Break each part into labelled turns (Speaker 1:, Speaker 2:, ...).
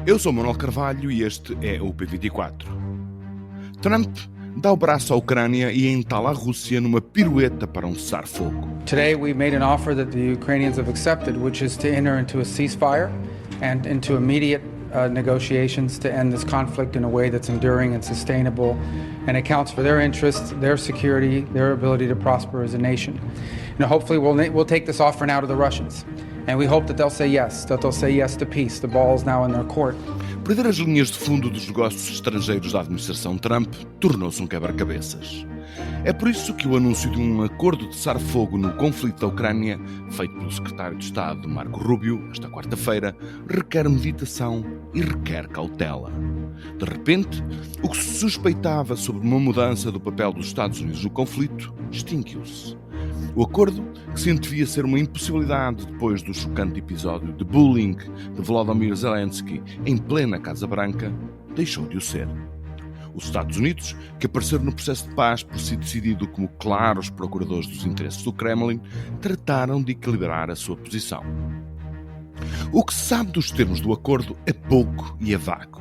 Speaker 1: Eu sou Manuel Carvalho e este é o P24. Trump dá o braço à Ucrânia e entala a Rússia numa pirueta para um cessar-fogo.
Speaker 2: Today we made an offer that the Ukrainians have accepted, which is to enter into a ceasefire and into immediate negotiations to end this conflict in a way that's enduring and sustainable and accounts for their interests, their security, their ability to prosper as a nation. Hopefully we'll take this offer now to the Russians. And we hope that they'll say yes to peace. The ball's now in their court.
Speaker 1: Perder as linhas de fundo dos negócios estrangeiros da administração Trump tornou-se um quebra-cabeças. É por isso que o anúncio de um acordo de cessar-fogo no conflito da Ucrânia, feito pelo secretário de Estado Marco Rubio, esta quarta-feira, requer meditação e requer cautela. De repente, o que se suspeitava sobre uma mudança do papel dos Estados Unidos no conflito extinguiu-se. O acordo, que se antevia ser uma impossibilidade depois do chocante episódio de bullying de Volodymyr Zelensky em plena Casa Branca, deixou de o ser. Os Estados Unidos, que apareceram no processo de paz por si decidido como claros procuradores dos interesses do Kremlin, trataram de equilibrar a sua posição. O que se sabe dos termos do acordo é pouco e é vago.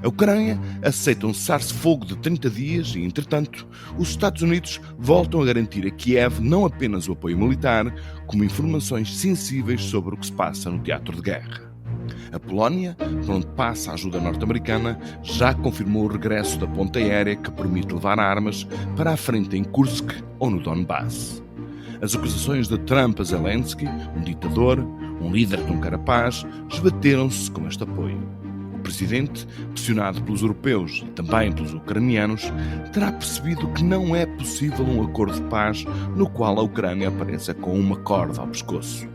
Speaker 1: A Ucrânia aceita um cessar-fogo de 30 dias e, entretanto, os Estados Unidos voltam a garantir a Kiev não apenas o apoio militar, como informações sensíveis sobre o que se passa no teatro de guerra. A Polónia, por onde passa a ajuda norte-americana, já confirmou o regresso da ponte aérea que permite levar armas para a frente em Kursk ou no Donbass. As acusações de Trump a Zelensky, um ditador, um líder de um carapaz, esbateram-se com este apoio. O presidente, pressionado pelos europeus e também pelos ucranianos, terá percebido que não é possível um acordo de paz no qual a Ucrânia apareça com uma corda ao pescoço.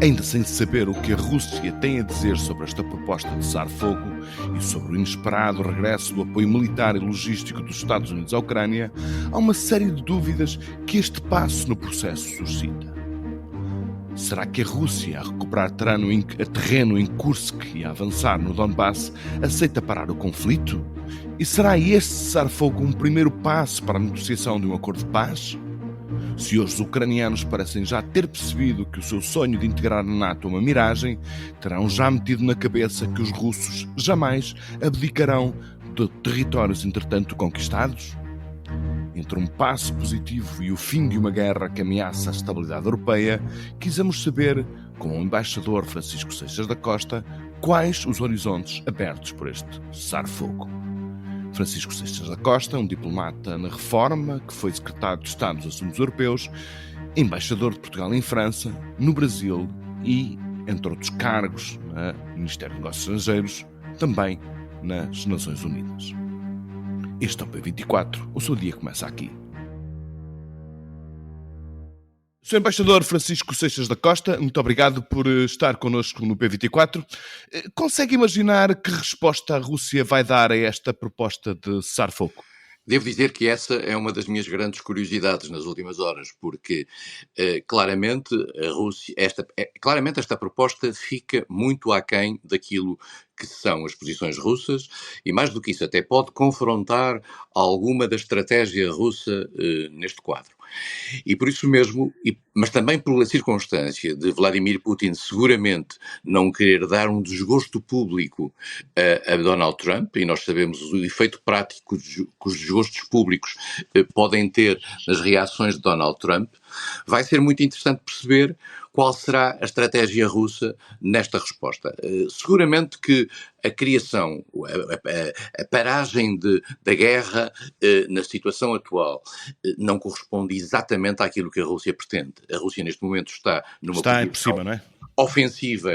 Speaker 1: Ainda sem saber o que a Rússia tem a dizer sobre esta proposta de cessar-fogo e sobre o inesperado regresso do apoio militar e logístico dos Estados Unidos à Ucrânia, há uma série de dúvidas que este passo no processo suscita. Será que a Rússia, a recuperar terreno em Kursk e a avançar no Donbass, aceita parar o conflito? E será este cessar-fogo um primeiro passo para a negociação de um acordo de paz? Se hoje os ucranianos parecem já ter percebido que o seu sonho de integrar a NATO é uma miragem, terão já metido na cabeça que os russos jamais abdicarão de territórios entretanto conquistados? Entre um passo positivo e o fim de uma guerra que ameaça a estabilidade europeia, quisemos saber, com o embaixador Francisco Seixas da Costa, quais os horizontes abertos por este cessar-fogo. Francisco Seixas da Costa, um diplomata na Reforma, que foi secretário de Estado dos Assuntos Europeus, embaixador de Portugal em França, no Brasil e, entre outros cargos, no Ministério dos Negócios Estrangeiros, também nas Nações Unidas. Este é o P24, o seu dia começa aqui. Sr. Embaixador Francisco Seixas da Costa, muito obrigado por estar connosco no P24. Consegue imaginar que resposta a Rússia vai dar a esta proposta de cessar-fogo?
Speaker 3: Devo dizer que essa é uma das minhas grandes curiosidades nas últimas horas, porque claramente esta proposta fica muito aquém daquilo que são as posições russas e, mais do que isso, até pode confrontar alguma da estratégia russa neste quadro. E por isso mesmo, mas também pela circunstância de Vladimir Putin seguramente não querer dar um desgosto público a Donald Trump, e nós sabemos o efeito prático que os desgostos públicos podem ter nas reações de Donald Trump, vai ser muito interessante perceber qual será a estratégia russa nesta resposta. Seguramente que a criação, a paragem da guerra na situação atual não corresponde exatamente àquilo que a Rússia pretende. A Rússia neste momento está numa
Speaker 1: posição
Speaker 3: ofensiva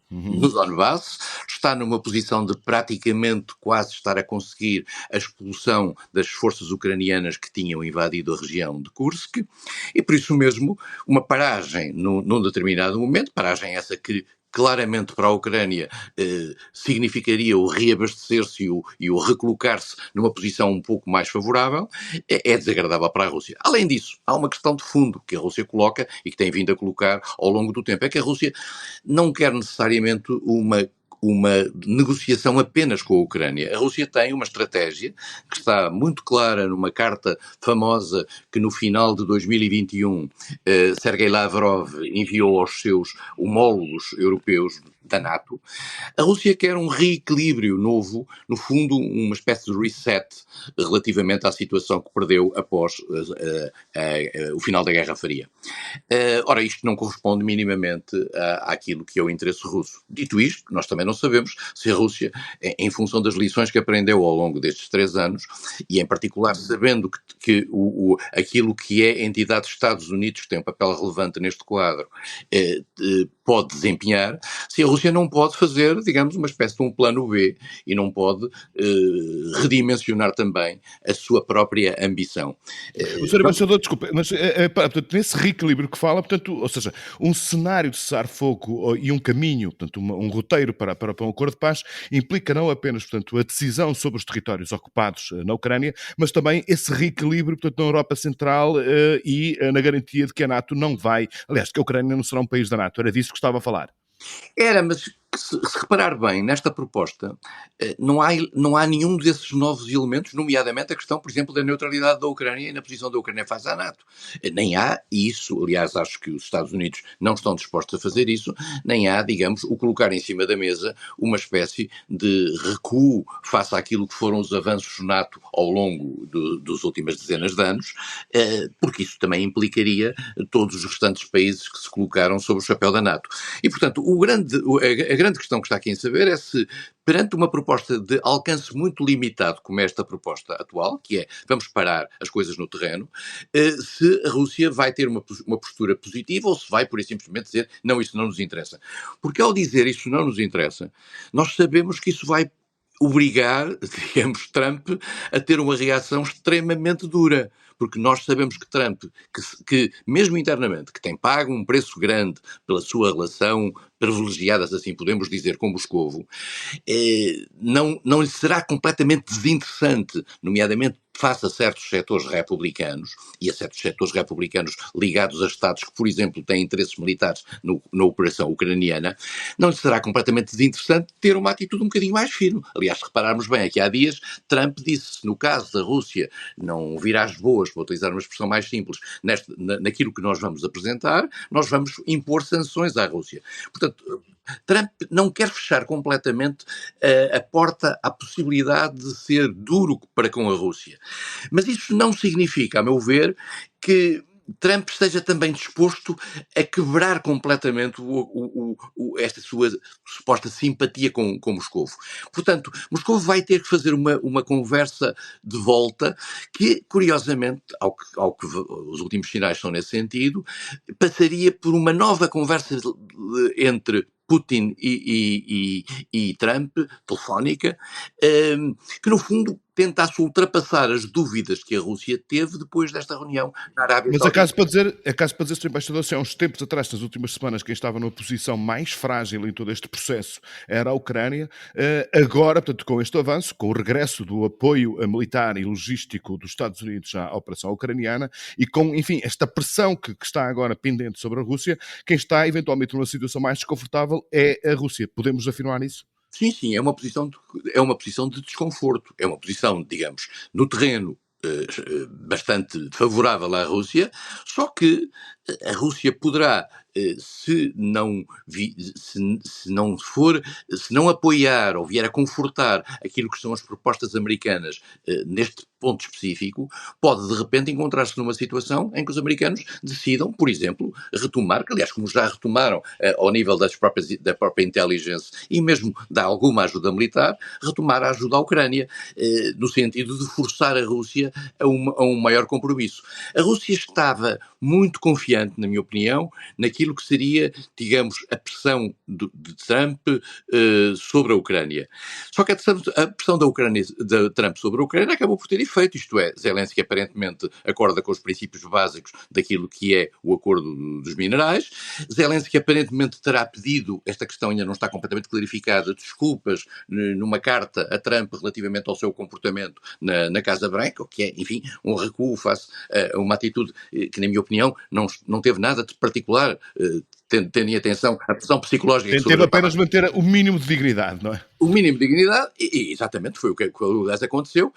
Speaker 3: no Donbass, está numa posição de praticamente quase estar a conseguir a expulsão das forças ucranianas que tinham invadido a região de Kursk, e por isso mesmo uma paragem num determinado momento, paragem essa que claramente para a Ucrânia significaria o reabastecer-se e o recolocar-se numa posição um pouco mais favorável, é desagradável para a Rússia. Além disso, há uma questão de fundo que a Rússia coloca e que tem vindo a colocar ao longo do tempo, é que a Rússia não quer necessariamente uma negociação apenas com a Ucrânia. A Rússia tem uma estratégia que está muito clara numa carta famosa que no final de 2021 Sergei Lavrov enviou aos seus homólogos europeus da NATO, a Rússia quer um reequilíbrio novo, no fundo, uma espécie de reset relativamente à situação que perdeu após o final da Guerra Fria. Ora, isto não corresponde minimamente àquilo que é o interesse russo. Dito isto, nós também não sabemos se a Rússia, em função das lições que aprendeu ao longo destes 3 anos, e em particular sabendo que aquilo que é a entidade dos Estados Unidos, que tem um papel relevante neste quadro, pode desempenhar, se a Rússia não pode fazer, digamos, uma espécie de um plano B e não pode redimensionar também a sua própria ambição.
Speaker 1: O Sr. Embaixador, desculpa, mas portanto, nesse reequilíbrio que fala, portanto, ou seja, um cenário de cessar-fogo e um caminho, portanto, um roteiro para um acordo de paz, implica não apenas, portanto, a decisão sobre os territórios ocupados na Ucrânia, mas também esse reequilíbrio, portanto, na Europa Central e na garantia de que a NATO não vai, aliás, que a Ucrânia não será um país da NATO. Era disso que estava a falar.
Speaker 3: Era, mas se reparar bem nesta proposta, não há nenhum desses novos elementos, nomeadamente a questão, por exemplo, da neutralidade da Ucrânia e na posição da Ucrânia face à NATO. Nem há isso, aliás, acho que os Estados Unidos não estão dispostos a fazer isso, nem há, digamos, o colocar em cima da mesa uma espécie de recuo face àquilo que foram os avanços NATO ao longo dos últimas dezenas de anos, porque isso também implicaria todos os restantes países que se colocaram sob o chapéu da NATO. E, portanto, a grande questão que está aqui em saber é se, perante uma proposta de alcance muito limitado como esta proposta atual, que é vamos parar as coisas no terreno, se a Rússia vai ter uma postura positiva ou se vai, por e simplesmente, dizer não, isso não nos interessa. Porque ao dizer isso não nos interessa, nós sabemos que isso vai obrigar, digamos, Trump a ter uma reação extremamente dura. Porque nós sabemos que Trump, que mesmo internamente, que tem pago um preço grande pela sua relação privilegiada, se assim podemos dizer, com Moscovo, não lhe será completamente desinteressante, nomeadamente face a certos setores republicanos, e a certos setores republicanos ligados a Estados que, por exemplo, têm interesses militares na operação ucraniana, não lhe será completamente desinteressante ter uma atitude um bocadinho mais firme. Aliás, se repararmos bem, aqui há dias, Trump disse, no caso da Rússia não vir às boas, para utilizar uma expressão mais simples, naquilo que nós vamos apresentar, nós vamos impor sanções à Rússia. Portanto, Trump não quer fechar completamente a porta à possibilidade de ser duro para com a Rússia. Mas isso não significa, a meu ver, que Trump esteja também disposto a quebrar completamente esta sua suposta simpatia com Moscovo. Portanto, Moscovo vai ter que fazer uma conversa de volta que, curiosamente, ao que os últimos sinais são nesse sentido, passaria por uma nova conversa entre Putin e Trump, telefónica, que no fundo tentasse ultrapassar as dúvidas que a Rússia teve depois desta reunião na Arábia
Speaker 1: Mas
Speaker 3: Saudita.
Speaker 1: é caso para dizer, Sr. Embaixador, se há uns tempos atrás, nas últimas semanas, quem estava numa posição mais frágil em todo este processo era a Ucrânia. Agora, portanto, com este avanço, com o regresso do apoio militar e logístico dos Estados Unidos à operação ucraniana e com, enfim, esta pressão que está agora pendente sobre a Rússia, quem está eventualmente numa situação mais desconfortável é a Rússia. Podemos afirmar isso?
Speaker 3: Sim, é uma posição de desconforto, é uma posição, digamos, no terreno bastante favorável à Rússia, só que a Rússia poderá, se não apoiar ou vier a confortar aquilo que são as propostas americanas neste ponto específico, pode de repente encontrar-se numa situação em que os americanos decidam, por exemplo, retomar, que aliás como já retomaram ao nível da própria intelligence e mesmo da alguma ajuda militar, retomar a ajuda à Ucrânia, no sentido de forçar a Rússia a um maior compromisso. A Rússia estava muito confiante, na minha opinião, naquilo que seria, digamos, a pressão de Trump sobre a Ucrânia. Só que a pressão de Trump sobre a Ucrânia acabou por ter efeito, isto é, Zelensky aparentemente acorda com os princípios básicos daquilo que é o acordo dos minerais, Zelensky aparentemente terá pedido, esta questão ainda não está completamente clarificada, desculpas numa carta a Trump relativamente ao seu comportamento na Casa Branca, o que é, enfim, um recuo face a uma atitude que, na minha opinião, não teve nada de particular, tendo em atenção a pressão psicológica.
Speaker 1: Teve apenas manter o mínimo de dignidade, não é?
Speaker 3: O mínimo de dignidade, e exatamente foi o que aconteceu,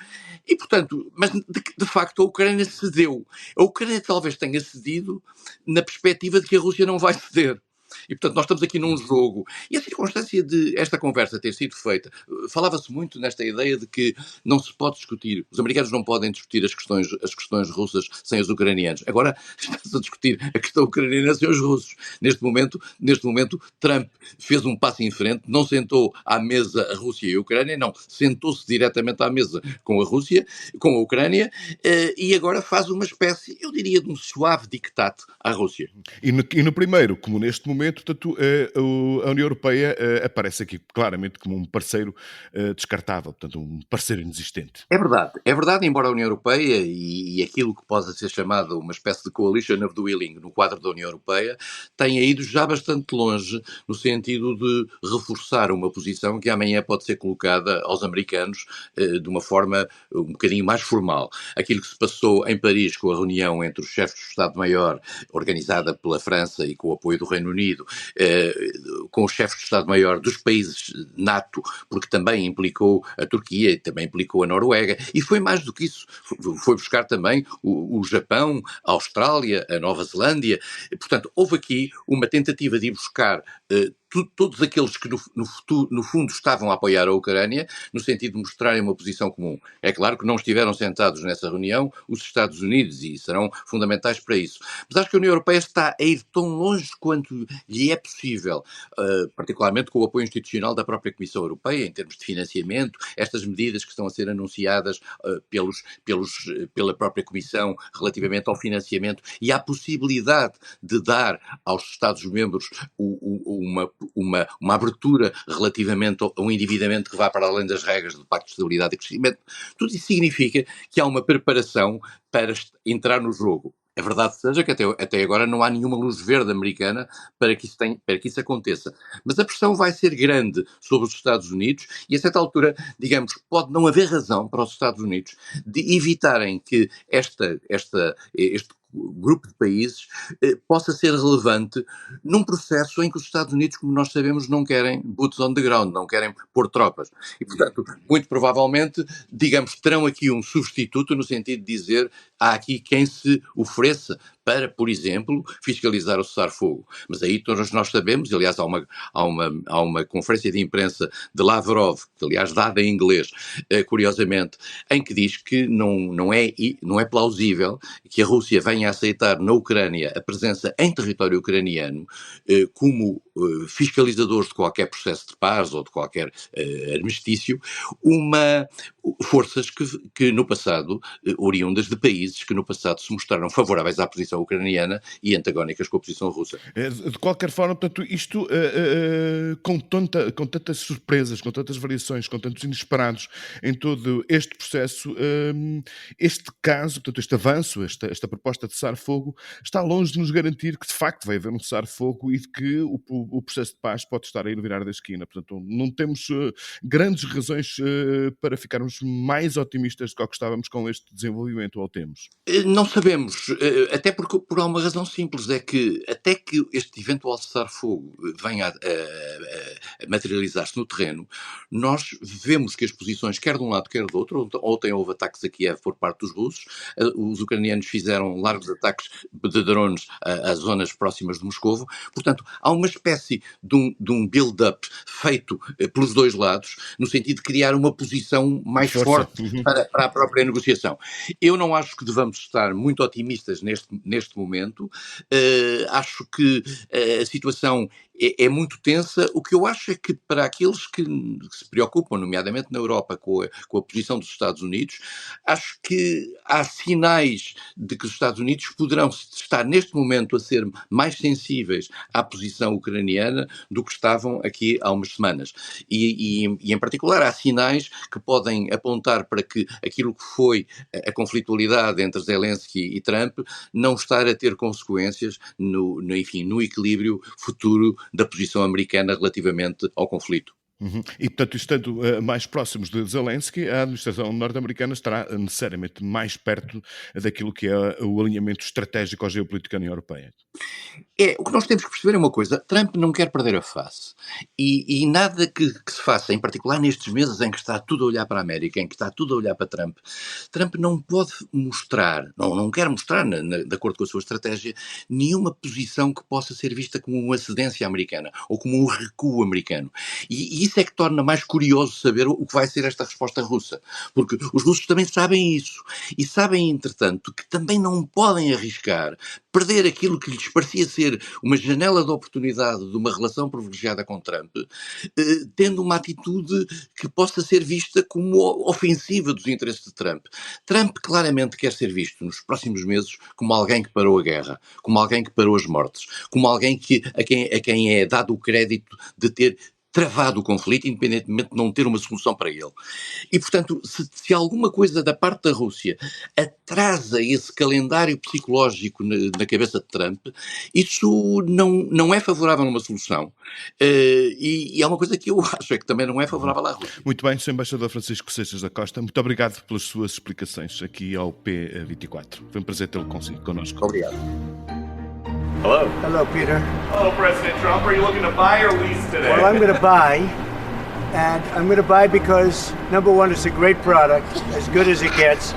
Speaker 3: e portanto, mas de facto a Ucrânia cedeu. A Ucrânia talvez tenha cedido na perspectiva de que a Rússia não vai ceder. E, portanto, nós estamos aqui num jogo. E a circunstância de esta conversa ter sido feita, falava-se muito nesta ideia de que não se pode discutir, os americanos não podem discutir as questões russas sem os ucranianos. Agora está-se a discutir a questão ucraniana sem os russos. Neste momento, Trump fez um passo em frente, não sentou à mesa a Rússia e a Ucrânia, não, sentou-se diretamente à mesa com a Rússia, com a Ucrânia, e agora faz uma espécie, eu diria, de um suave dictate à Rússia.
Speaker 1: E no primeiro, como neste momento, portanto, a União Europeia aparece aqui claramente como um parceiro descartável, portanto, um parceiro inexistente.
Speaker 3: É verdade, embora a União Europeia e aquilo que possa ser chamado uma espécie de coalition of the willing no quadro da União Europeia tenha ido já bastante longe no sentido de reforçar uma posição que amanhã pode ser colocada aos americanos de uma forma um bocadinho mais formal. Aquilo que se passou em Paris com a reunião entre os chefes do Estado-Maior, organizada pela França e com o apoio do Reino Unido, com os chefes do Estado-Maior dos países NATO, porque também implicou a Turquia e também implicou a Noruega, e foi mais do que isso, foi buscar também o Japão, a Austrália, a Nova Zelândia. Portanto, houve aqui uma tentativa de ir buscar todos aqueles que no fundo estavam a apoiar a Ucrânia, no sentido de mostrarem uma posição comum. É claro que não estiveram sentados nessa reunião os Estados Unidos e serão fundamentais para isso. Mas acho que a União Europeia está a ir tão longe quanto lhe é possível, particularmente com o apoio institucional da própria Comissão Europeia, em termos de financiamento, estas medidas que estão a ser anunciadas pela própria Comissão relativamente ao financiamento e à possibilidade de dar aos Estados-membros uma abertura relativamente a um endividamento que vá para além das regras do Pacto de Estabilidade e Crescimento. Tudo isso significa que há uma preparação para entrar no jogo. É verdade seja que até agora não há nenhuma luz verde americana para que isso aconteça. Mas a pressão vai ser grande sobre os Estados Unidos e a certa altura, digamos, pode não haver razão para os Estados Unidos de evitarem que este grupo de países possa ser relevante num processo em que os Estados Unidos, como nós sabemos, não querem boots on the ground, não querem pôr tropas. E, portanto, muito provavelmente, digamos, terão aqui um substituto no sentido de dizer há aqui quem se ofereça para, por exemplo, fiscalizar o cessar-fogo. Mas aí todos nós sabemos, aliás, há uma conferência de imprensa de Lavrov, que aliás dada em inglês, curiosamente, em que diz que não é plausível que a Rússia venha a aceitar na Ucrânia a presença em território ucraniano como fiscalizadores de qualquer processo de paz ou de qualquer armistício, forças que no passado, oriundas de países que no passado se mostraram favoráveis à posição ucraniana e antagónicas com a posição russa.
Speaker 1: De qualquer forma, portanto, isto com tantas surpresas, com tantas variações, com tantos inesperados em todo este processo, este caso, portanto, este avanço, esta proposta de cessar-fogo, está longe de nos garantir que de facto vai haver um cessar-fogo e de que o processo de paz pode estar aí no virar da esquina. Portanto, não temos grandes razões para ficarmos mais otimistas do que estávamos com este desenvolvimento, ou temos?
Speaker 3: Não sabemos, até por uma razão simples, é que até que este eventual cessar-fogo venha a materializar-se no terreno, nós vemos que as posições, quer de um lado, quer do outro, ontem houve ataques a Kiev por parte dos russos, os ucranianos fizeram largos ataques de drones às zonas próximas de Moscovo, portanto, há uma espécie de um build-up feito pelos dois lados, no sentido de criar uma posição mais forte para a própria negociação. Eu não acho que devamos estar muito otimistas neste momento. Acho que a situação é muito tensa. O que eu acho é que para aqueles que se preocupam, nomeadamente na Europa, com a posição dos Estados Unidos, acho que há sinais de que os Estados Unidos poderão estar neste momento a ser mais sensíveis à posição ucraniana do que estavam aqui há umas semanas. E em particular há sinais que podem apontar para que aquilo que foi a conflitualidade entre Zelensky e Trump não estar a ter consequências no equilíbrio futuro da posição americana relativamente ao conflito.
Speaker 1: E, portanto, estando mais próximos de Zelensky, a administração norte-americana estará necessariamente mais perto daquilo que é o alinhamento estratégico à geopolítica na União Europeia.
Speaker 3: O que nós temos que perceber é uma coisa: Trump não quer perder a face. E nada que se faça, em particular nestes meses em que está tudo a olhar para a América, em que está tudo a olhar para Trump, Trump não pode mostrar, não quer mostrar, de acordo com a sua estratégia, nenhuma posição que possa ser vista como uma cedência americana ou como um recuo americano. E isso é que torna mais curioso saber o que vai ser esta resposta russa. Porque os russos também sabem isso. E sabem, entretanto, que também não podem arriscar perder aquilo que lhes parecia ser uma janela de oportunidade de uma relação privilegiada com Trump, tendo uma atitude que possa ser vista como ofensiva dos interesses de Trump. Trump claramente quer ser visto nos próximos meses como alguém que parou a guerra, como alguém que parou as mortes, como alguém a quem é dado o crédito de ter travado o conflito, independentemente de não ter uma solução para ele. E, portanto, se alguma coisa da parte da Rússia atrasa esse calendário psicológico na cabeça de Trump, isso não é favorável a uma solução. E é uma coisa que eu acho, é que também não é favorável à Rússia.
Speaker 1: Muito bem, Sr. Embaixador Francisco Seixas da Costa, muito obrigado pelas suas explicações aqui ao P24. Foi um prazer tê-lo connosco.
Speaker 3: Obrigado.
Speaker 4: Hello.
Speaker 5: Hello, Peter.
Speaker 4: Hello, President Trump. Are you looking to buy or lease today?
Speaker 5: Well, I'm going to buy, and I'm going to buy because, number one, it's a great product, as good as it gets,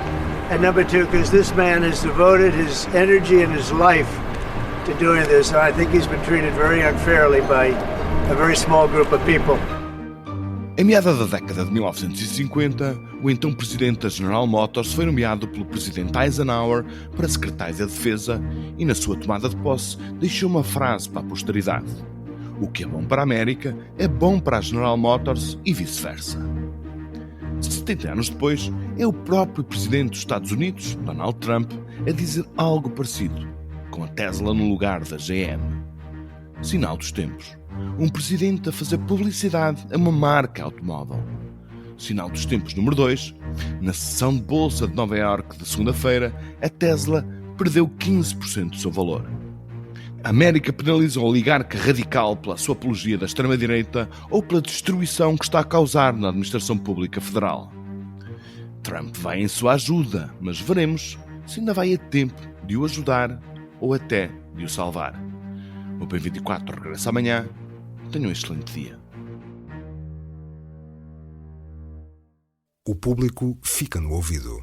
Speaker 5: and number two, because this man has devoted his energy and his life to doing this, and I think he's been treated very unfairly by a very small group of people.
Speaker 1: Em meados da década de 1950, o então presidente da General Motors foi nomeado pelo presidente Eisenhower para secretário da Defesa e, na sua tomada de posse, deixou uma frase para a posteridade: "O que é bom para a América é bom para a General Motors e vice-versa." 70 anos depois, é o próprio presidente dos Estados Unidos, Donald Trump, a dizer algo parecido, com a Tesla no lugar da GM. Sinal dos tempos. Um presidente a fazer publicidade a uma marca automóvel. Sinal dos tempos número 2. Na sessão de bolsa de Nova Iorque de segunda-feira, a Tesla perdeu 15% do seu valor. A América penaliza o oligarca radical pela sua apologia da extrema-direita ou pela destruição que está a causar na administração pública federal. Trump vai em sua ajuda, mas veremos se ainda vai a tempo de o ajudar ou até de o salvar. O P24 regressa amanhã. Tenham um excelente dia.
Speaker 6: O público fica no ouvido.